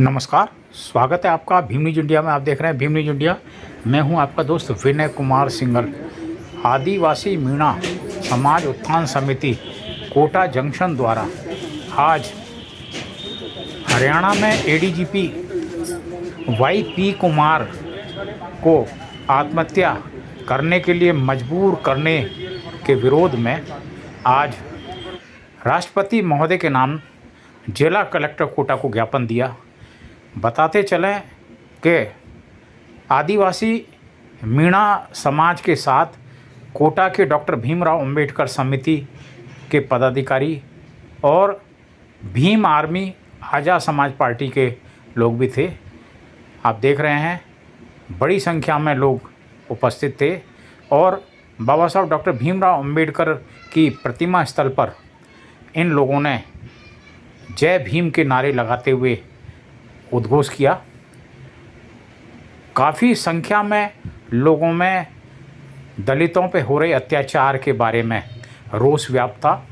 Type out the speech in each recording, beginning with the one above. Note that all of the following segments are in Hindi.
नमस्कार, स्वागत है आपका भीम न्यूज इंडिया में। आप देख रहे हैं भीम न्यूज इंडिया। मैं हूं आपका दोस्त विनय कुमार सिंघल। आदिवासी मीणा समाज उत्थान समिति कोटा जंक्शन द्वारा आज हरियाणा में एडीजीपी वाई.पी. कुमार को आत्महत्या करने के लिए मजबूर करने के विरोध में आज राष्ट्रपति महोदय के नाम जिला कलेक्टर कोटा को ज्ञापन दिया। बताते चलें कि आदिवासी मीणा समाज के साथ कोटा के डॉक्टर भीमराव अंबेडकर समिति के पदाधिकारी और भीम आर्मी आज़ाद समाज पार्टी के लोग भी थे। आप देख रहे हैं बड़ी संख्या में लोग उपस्थित थे और बाबा साहब डॉक्टर भीमराव अंबेडकर की प्रतिमा स्थल पर इन लोगों ने जय भीम के नारे लगाते हुए उद्घोष किया। काफ़ी संख्या में लोगों में दलितों पे हो रहे अत्याचार के बारे में रोष व्याप्त था।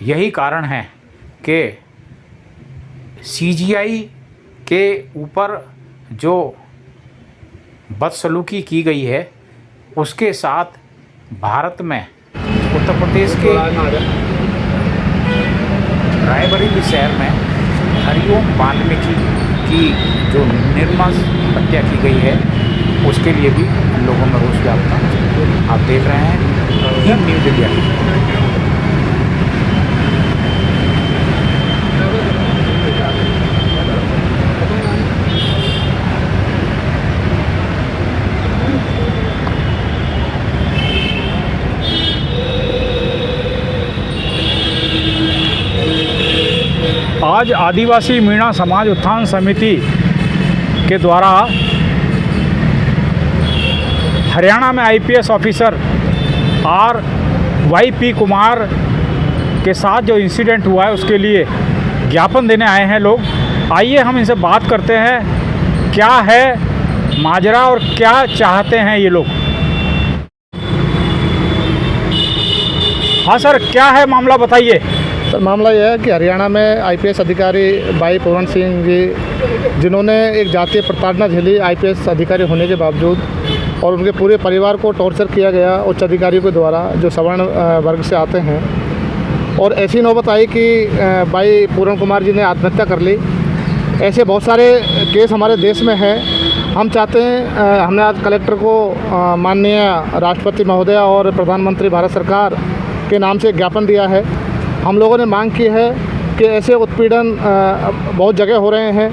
यही कारण है कि सीजीआई के ऊपर जो बदसलूकी की गई है उसके साथ भारत में उत्तर प्रदेश के रायबरेली शहर में हरिओम वाल्मीकि की जो निर्मम हत्या की गई है उसके लिए भी लोगों में रोष व्याप्त था। आप देख रहे हैं भीम न्यूज इंडिया। आज आदिवासी मीणा समाज उत्थान समिति के द्वारा हरियाणा में आईपीएस ऑफिसर वाई.पी. कुमार के साथ जो इंसिडेंट हुआ है उसके लिए ज्ञापन देने आए हैं लोग। आइए हम इनसे बात करते हैं, क्या है माजरा और क्या चाहते हैं ये लोग। हाँ सर, क्या है मामला बताइए। सर, मामला यह है कि हरियाणा में आईपीएस अधिकारी भाई पूरण सिंह जी, जिन्होंने एक जातीय प्रताड़ना झेली आईपीएस अधिकारी होने के बावजूद, और उनके पूरे परिवार को टॉर्चर किया गया उच्च अधिकारियों के द्वारा जो सवर्ण वर्ग से आते हैं, और ऐसी नौबत आई कि भाई पूरण कुमार जी ने आत्महत्या कर ली। ऐसे बहुत सारे केस हमारे देश में हैं। हम चाहते हैं, हमने आज कलेक्टर को माननीय राष्ट्रपति महोदय और प्रधानमंत्री भारत सरकार के नाम से ज्ञापन दिया है। हम लोगों ने मांग की है कि ऐसे उत्पीड़न बहुत जगह हो रहे हैं,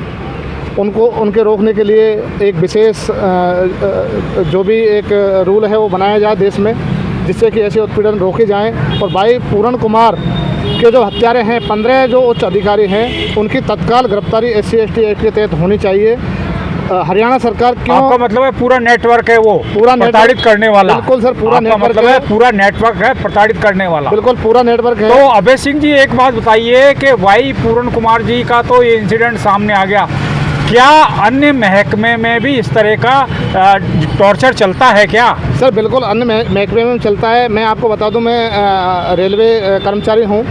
उनके रोकने के लिए एक विशेष जो भी एक रूल है वो बनाया जाए देश में, जिससे कि ऐसे उत्पीड़न रोके जाएं। और भाई पूरण कुमार के जो हत्यारे हैं 15 जो उच्च अधिकारी हैं, उनकी तत्काल गिरफ्तारी SC/ST एक्ट के तहत होनी चाहिए। हरियाणा सरकार क्यों, आपका मतलब है पूरा नेटवर्क है वो पूरा प्रताड़ित करने वाला। बिल्कुल सर, पूरा नेटवर्क मतलब है पूरा नेटवर्क है प्रताड़ित करने वाला। बिल्कुल पूरा नेटवर्क है। तो अभय सिंह जी, एक बात बताइए कि वाई पूरण कुमार जी का तो ये इंसिडेंट सामने आ गया, क्या अन्य महकमे में भी इस तरह का टॉर्चर चलता है क्या? सर बिल्कुल अन्य महकमे में चलता है। मैं आपको बता दूं, मैं रेलवे कर्मचारी हूं।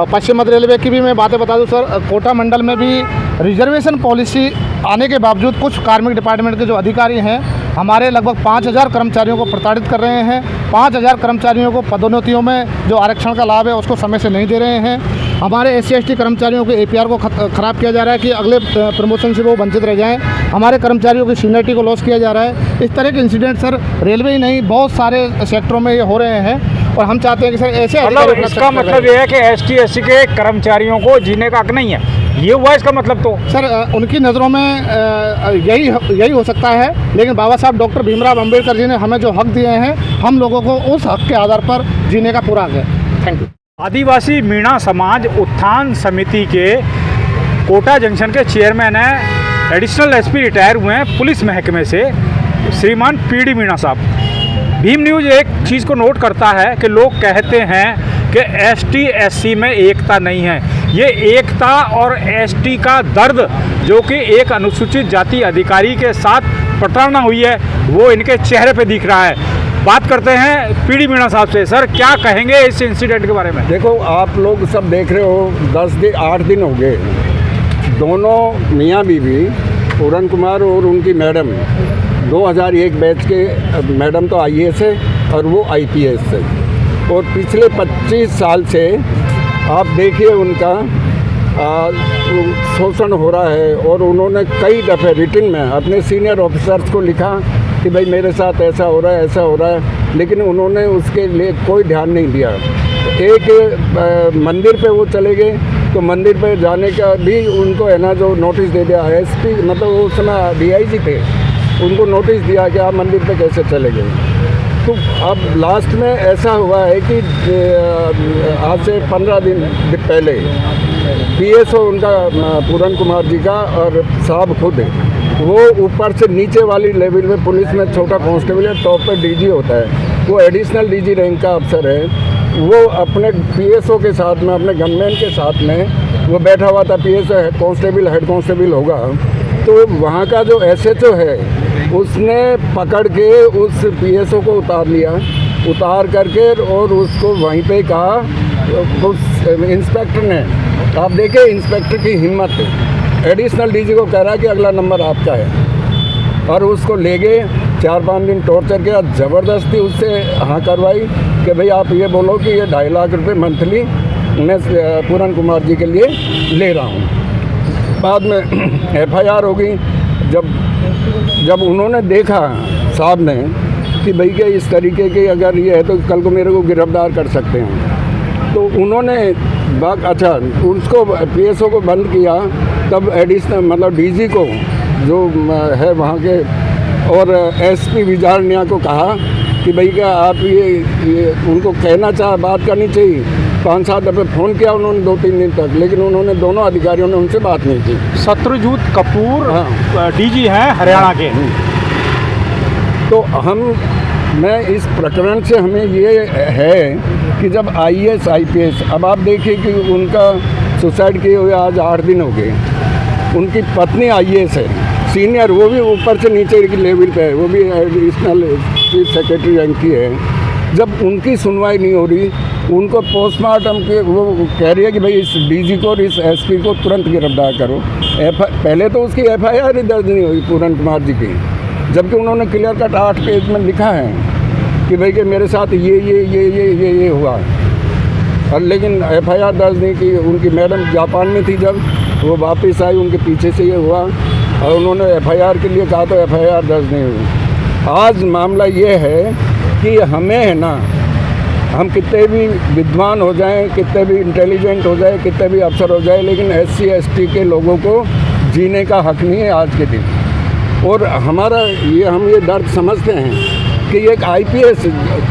पश्चिम मध्य रेलवे की भी मैं बातें बता दूं सर, कोटा मंडल में भी रिजर्वेशन पॉलिसी आने के बावजूद कुछ कार्मिक डिपार्टमेंट के जो अधिकारी हैं हमारे लगभग 5000 कर्मचारियों को प्रताड़ित कर रहे हैं। 5000 कर्मचारियों को पदोन्नतियों में जो आरक्षण का लाभ है उसको समय से नहीं दे रहे हैं। हमारे SC/ST कर्मचारियों के APR को ख़राब किया जा रहा है कि अगले प्रमोशन से वो वंचित रह जाएं। हमारे कर्मचारियों की सीनियरिटी को लॉस किया जा रहा है। इस तरह के इंसिडेंट सर रेलवे ही नहीं बहुत सारे सेक्टरों में ये हो रहे हैं, और हम चाहते हैं कि सर ऐसे मतलब इसका मतलब ये है कि ST/SC के कर्मचारियों को जीने का हक नहीं है, ये हुआ इसका मतलब? तो सर उनकी नज़रों में यही हो सकता है, लेकिन बाबा साहब डॉक्टर भीमराव अंबेडकर जी ने हमें जो हक दिए हैं, हम लोगों को उस हक के आधार पर जीने का पूरा हक है। Thank you. आदिवासी मीणा समाज उत्थान समिति के कोटा जंक्शन के चेयरमैन हैं, एडिशनल SP रिटायर हुए हैं पुलिस महकमे से, श्रीमान PD मीणा साहब। भीम न्यूज़ एक चीज़ को नोट करता है कि लोग कहते हैं कि ST/SC में एकता नहीं है। ये एकता और ST का दर्द जो कि एक अनुसूचित जाति अधिकारी के साथ प्रताड़ना हुई है वो इनके चेहरे पे दिख रहा है। बात करते हैं PD मीणा साहब से। सर, क्या कहेंगे इस इंसिडेंट के बारे में? देखो, आप लोग सब देख रहे हो, 8 दिन हो गए दोनों मियाँ बीवी पूरन कुमार और उनकी मैडम 2001 बैच के, मैडम तो IAS है और वो IPS है, और पिछले 25 साल से आप देखिए उनका शोषण हो रहा है। और उन्होंने कई दफ़े रिटन में अपने सीनियर ऑफिसर्स को लिखा कि भाई मेरे साथ ऐसा हो रहा है, ऐसा हो रहा है, लेकिन उन्होंने उसके लिए कोई ध्यान नहीं दिया। एक मंदिर पे वो चले गए तो मंदिर पे जाने का भी उनको है ना जो नोटिस दे दिया, SP मतलब वो उस समय DIG थे, उनको नोटिस दिया कि आप मंदिर पे कैसे चले गए। तो अब लास्ट में ऐसा हुआ है कि आज से 15 दिन पहले PSO उनका पूरन कुमार जी का और साहब खुद वो ऊपर से नीचे वाली लेवल में पुलिस में छोटा कांस्टेबल है, टॉप पे DG होता है, वो एडिशनल DG रैंक का अफसर है। वो अपने PSO के साथ में, अपने गनमैन के साथ में वो बैठा हुआ था। PSO कांस्टेबल हेड कांस्टेबल होगा, तो वहाँ का जो SHO है उसने पकड़ के उस PSO को उतार लिया, उतार करके और उसको वहीं पे कहा, उस इंस्पेक्टर ने, आप देखें इंस्पेक्टर की हिम्मत, एडिशनल DG को कह रहा है कि अगला नंबर आपका है, और उसको ले गए 4-5 दिन टॉर्चर किया, ज़बरदस्ती उससे हाँ करवाई कि भाई आप ये बोलो कि ये 2.5 लाख रुपए मंथली मैं पूरन कुमार जी के लिए ले रहा हूँ। बाद में FIR हो गई। जब उन्होंने देखा साहब ने कि भाई के इस तरीके के अगर ये है तो कल को मेरे को गिरफ्तार कर सकते हैं, तो उन्होंने अच्छा उसको PSO को बंद किया। तब एडिशनल मतलब DG को जो है वहाँ के और SP विचारण्या को कहा कि भाई क्या आप ये उनको कहना चाहे, बात करनी चाहिए। 5-7 दफ़े फ़ोन किया उन्होंने 2-3 दिन तक, लेकिन उन्होंने दोनों अधिकारियों ने उनसे बात नहीं की। शत्रुजीत कपूर हाँ। DG हैं हरियाणा के। तो मैं इस प्रकरण से हमें ये है कि जब IAS IPS, अब आप देखिए कि उनका सुसाइड किए हुए आज 8 दिन हो गए। उनकी पत्नी IAS है सीनियर, वो भी ऊपर से नीचे की लेवल पे है, वो भी एडिशनल चीफ सेक्रेटरी रैंक की है। जब उनकी सुनवाई नहीं हो रही, उनको पोस्टमार्टम के वो कह रही है कि भाई इस DG को और इस SP को तुरंत गिरफ्तार करो। पहले तो उसकी FIR ही दर्ज नहीं हुई पूरन कुमार जी की, जबकि उन्होंने क्लियर कट 8 पेज में लिखा है कि भाई कि मेरे साथ ये हुआ, और लेकिन FIR दर्ज नहीं की। उनकी मैडम जापान में थी, जब वो वापस आई उनके पीछे से ये हुआ और उन्होंने FIR के लिए कहा तो FIR दर्ज नहीं हुई। आज मामला ये है कि हमें है ना, हम कितने भी विद्वान हो जाएं, कितने भी इंटेलिजेंट हो जाए, कितने भी अफसर हो जाए, लेकिन SC ST के लोगों को जीने का हक नहीं है आज के दिन। और हमारा हम ये दर्द समझते हैं कि एक IPS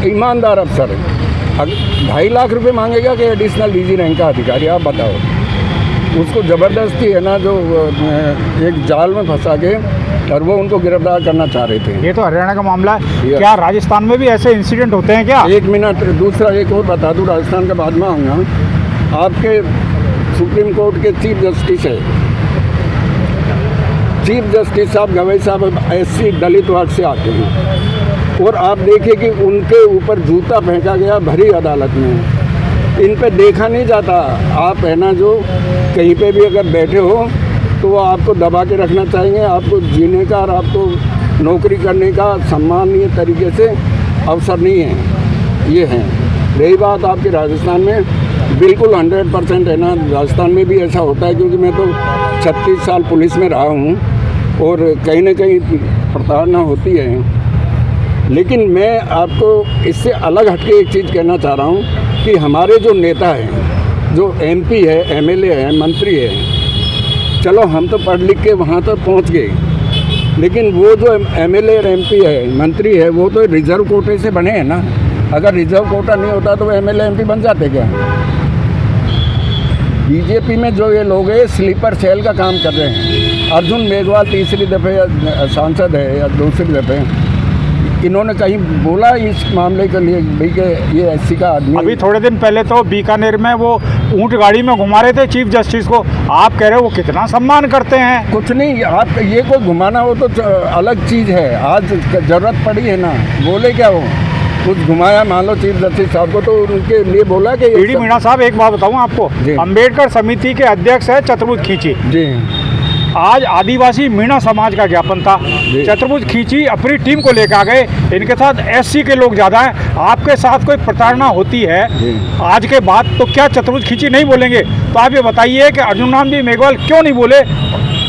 ईमानदार अफसर है, 2.5 लाख रुपए मांगेगा कि एडिशनल DG रैंक का अधिकारी, आप बताओ। उसको ज़बरदस्ती है ना जो एक जाल में फंसा के और वो उनको गिरफ्तार करना चाह रहे थे। ये तो हरियाणा का मामला है, क्या राजस्थान में भी ऐसे इंसिडेंट होते हैं क्या? 1 मिनट, दूसरा एक और बता दूँ, राजस्थान का बाद में आऊँगा। आपके सुप्रीम कोर्ट के चीफ जस्टिस है, चीफ जस्टिस साहब गवई साहब SC दलित वर्ग से आते हैं, और आप देखिए कि उनके ऊपर जूता फेंका गया भरी अदालत में। इन पे देखा नहीं जाता। आप है ना जो कहीं पे भी अगर बैठे हो तो वो आपको दबा के रखना चाहेंगे, आपको जीने का और आपको नौकरी करने का सम्मानीय तरीके से अवसर नहीं है। ये है। रही बात आपके राजस्थान में, बिल्कुल 100% है ना, राजस्थान में भी ऐसा होता है, क्योंकि मैं तो 36 साल पुलिस में रहा हूँ और कहीं ना कहीं प्रताड़ना होती है। लेकिन मैं आपको इससे अलग हटके एक चीज़ कहना चाह रहा हूँ कि हमारे जो नेता हैं, जो MP है, MLA है, मंत्री है, चलो हम तो पढ़ लिख के वहाँ तक पहुँच गए, लेकिन वो जो MLA और MP है, मंत्री है, वो तो रिजर्व कोटे से बने हैं ना। अगर रिजर्व कोटा नहीं होता तो वो MLA MP बन जाते क्या? BJP में जो ये लोग हैं स्लीपर सेल का काम कर रहे हैं। अर्जुन मेघवाल तीसरी दफ़े सांसद है या दूसरी दफ़े, इन्होंने कहीं बोला इस मामले के लिए भाई के ये SC का आदमी? अभी थोड़े दिन पहले तो बीकानेर में वो ऊंट गाड़ी में घुमा रहे थे चीफ जस्टिस को, आप कह रहे हो वो कितना सम्मान करते हैं। कुछ नहीं, आप ये कोई घुमाना हो तो अलग चीज़ है। आज ज़रूरत पड़ी है ना, बोले क्या वो कुछ घुमाया मान लो चीफ जस्टिस साहब को, तो उनके लिए बोला कि पीडी मीणा साहब, एक बात बताऊं आपको, जी। अंबेडकर समिति के अध्यक्ष है चतुर्भुज खींची। जी आज आदिवासी मीणा समाज का ज्ञापन था, जी। चतुर्भुज खींची अपनी टीम को लेकर आ गए, इनके साथ एससी के लोग ज़्यादा हैं, आपके साथ कोई प्रताड़ना होती है जी। आज के बाद तो क्या चतुर्भुज खींची नहीं बोलेंगे? तो आप ये बताइए कि अर्जुन राम जी मेघवाल क्यों नहीं बोले?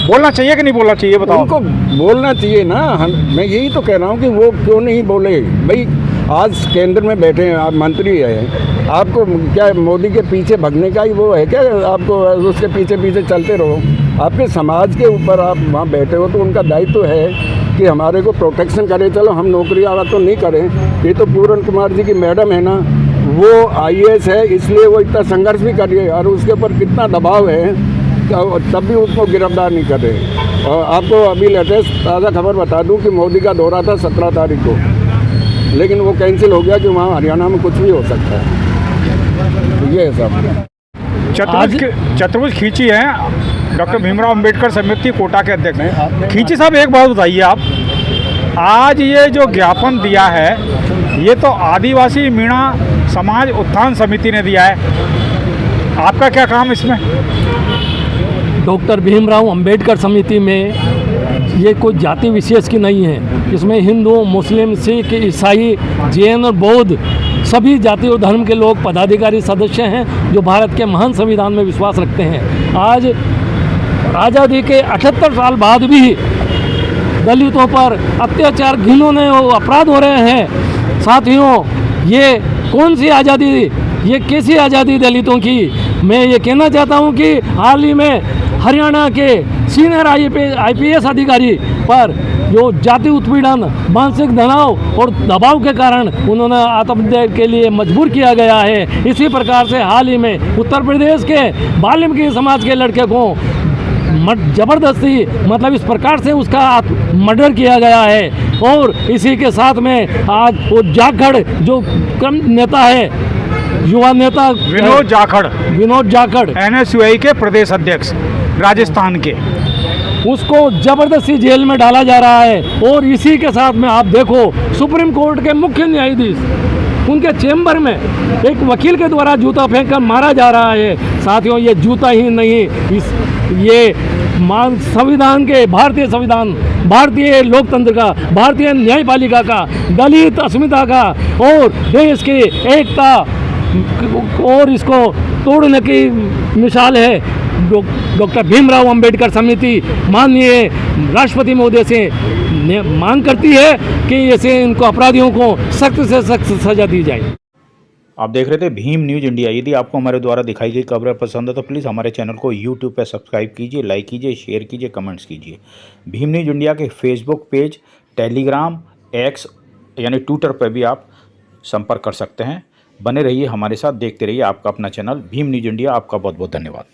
बोलना चाहिए कि नहीं बोलना चाहिए, बताओ। उनको बोलना चाहिए ना, मैं यही तो कह रहा हूँ कि वो क्यों नहीं बोले। भाई आज केंद्र में बैठे हैं, आप मंत्री हैं, आपको क्या मोदी के पीछे भगने का ही वो है क्या? आपको उसके पीछे पीछे चलते रहो? आपके समाज के ऊपर आप वहाँ बैठे हो, तो उनका दायित्व तो है कि हमारे को प्रोटेक्शन करे। चलो हम नौकरी वाला तो नहीं करें, ये तो पूरन कुमार जी की मैडम है ना, वो IAS है, इसलिए वो इतना संघर्ष भी कर रही है और उसके ऊपर कितना दबाव है, तब भी उसको गिरफ्तार नहीं कर रहे। और आपको अभी लेटेस्ट ताज़ा खबर बता दूं कि मोदी का दौरा था 17 तारीख को, लेकिन वो कैंसिल हो गया कि वहाँ हरियाणा में कुछ भी हो सकता है। ये है सब। चतुर्भुज खींची हैं डॉक्टर भीमराव अंबेडकर समिति कोटा के अध्यक्ष। खींची साहब, एक बात बताइए आप, आज ये जो ज्ञापन दिया है ये तो आदिवासी मीणा समाज उत्थान समिति ने दिया है, आपका क्या काम इसमें? डॉक्टर भीमराव अंबेडकर समिति में ये कोई जाति विशेष की नहीं है, इसमें हिंदू, मुस्लिम, सिख, ईसाई, जैन और बौद्ध सभी जाति और धर्म के लोग पदाधिकारी सदस्य हैं जो भारत के महान संविधान में विश्वास रखते हैं। आज आज़ादी के 78 साल बाद भी दलितों पर अत्याचार, घिनौने अपराध हो रहे हैं। साथियों, ये कौन सी आज़ादी, ये कैसी आज़ादी दलितों की? मैं ये कहना चाहता हूँ कि हाल ही में हरियाणा के सीनियर IPS अधिकारी पर जो जाति उत्पीड़न, मानसिक तनाव और दबाव के कारण उन्होंने आत्महत्या के लिए मजबूर किया गया है। इसी प्रकार से हाल ही में उत्तर प्रदेश के वाल्मीकि समाज के लड़के को जबरदस्ती मतलब इस प्रकार से उसका मर्डर किया गया है। और इसी के साथ में आज वो जाखड़ जो कम नेता है, युवा नेता विनोद जाखड़ NSUI के प्रदेश अध्यक्ष राजस्थान के, उसको जबरदस्ती जेल में डाला जा रहा है। और इसी के साथ में आप देखो, सुप्रीम कोर्ट के मुख्य न्यायाधीश उनके चेंबर में एक वकील के द्वारा जूता फेंक कर मारा जा रहा है। साथियों, ये जूता ही नहीं, ये संविधान के, भारतीय संविधान, भारतीय लोकतंत्र का, भारतीय न्यायपालिका का, दलित अस्मिता का और देश की एकता और इसको तोड़ने की मिसाल है। डॉक्टर भीमराव अंबेडकर समिति माननीय राष्ट्रपति महोदय से मांग करती है कि ऐसे इनको अपराधियों को सख्त से सख्त सजा दी जाए। आप देख रहे थे भीम न्यूज़ इंडिया। यदि आपको हमारे द्वारा दिखाई गई खबरें पसंद है तो प्लीज़ हमारे चैनल को YouTube पर सब्सक्राइब कीजिए, लाइक कीजिए, शेयर कीजिए, कमेंट्स कीजिए। भीम न्यूज़ इंडिया के फेसबुक पेज, टेलीग्राम, X यानी ट्विटर पर भी आप संपर्क कर सकते हैं। बने रहिए हमारे साथ, देखते रहिए आपका अपना चैनल भीम न्यूज़ इंडिया। आपका बहुत बहुत धन्यवाद।